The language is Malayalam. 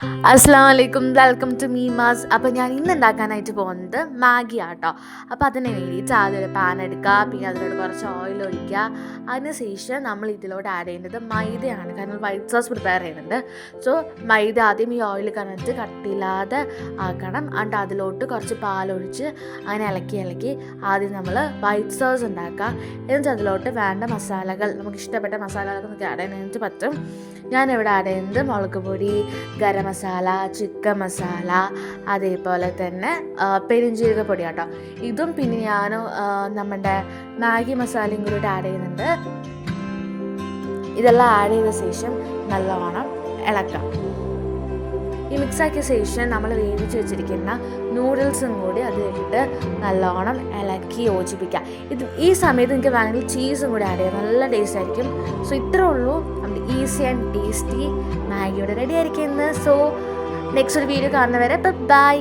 അസ്സലാമലൈക്കും, വെൽക്കം ടു മീമാസ്. അപ്പോൾ ഞാൻ ഇന്ന് ഉണ്ടാക്കാനായിട്ട് പോകുന്നത് മാഗി ആട്ടോ. അപ്പോൾ അതിന് വേണ്ടിയിട്ട് ആദ്യം ഒരു പാൻ എടുക്കുക, പിന്നെ അതിലോട്ട് കുറച്ച് ഓയിൽ ഒഴിക്കുക. അതിനുശേഷം നമ്മൾ ഇതിലോട്ട് ആഡ് ചെയ്യേണ്ടത് മൈദയാണ്, കാരണം വൈറ്റ് സോസ് പ്രിപ്പയർ ചെയ്യുന്നുണ്ട്. സോ മൈദ ആദ്യം ഈ ഓയിൽ കണ്ടിട്ട് കട്ടിയില്ലാതെ ആക്കണം. എന്നിട്ട് അതിലോട്ട് കുറച്ച് പാലൊഴിച്ച് അങ്ങനെ ഇളക്കി ആദ്യം നമ്മൾ വൈറ്റ് സോസ് ഉണ്ടാക്കുക. എന്നിട്ട് അതിലോട്ട് വേണ്ട മസാലകൾ, നമുക്ക് ഇഷ്ടപ്പെട്ട മസാലകളൊക്കെ നമുക്ക് ആഡ് ചെയ്യാനായിട്ട് പറ്റും. ഞാനിവിടെ ആഡ് ചെയ്യുന്നത് മുളക് പൊടി, ഗരം മസാല, ചിക്കൻ മസാല, അതേപോലെ തന്നെ പെരുംജീരക പൊടി കേട്ടോ. ഇതും പിന്നെ ഞാൻ നമ്മുടെ മാഗി മസാലയും കൂടി ആഡ് ചെയ്യുന്നുണ്ട്. ഇതെല്ലാം ആഡ് ചെയ്ത ശേഷം നല്ലോണം ഇളക്കാം. ഈ മിക്സാക്കിയ ശേഷം നമ്മൾ വേവിച്ച് വെച്ചിരിക്കുന്ന നൂഡിൽസും കൂടി അതിലിട്ട് നല്ലോണം ഇളക്കി യോജിപ്പിക്കുക. ഈ സമയത്ത് നിങ്ങൾക്ക് വേണമെങ്കിൽ ചീസും കൂടി ആഡ് ചെയ്യാം, നല്ല ടേസ്റ്റ് ആയിരിക്കും. സോ ഇത്രേ ഉള്ളൂ, നമ്മുടെ ഈസി ആൻഡ് ടേസ്റ്റി മാഗിയോടെ റെഡി ആയിരിക്കുന്നത്. സോ നെക്സ്റ്റ് ഒരു വീഡിയോ കാണുന്നവരെ ബൈ.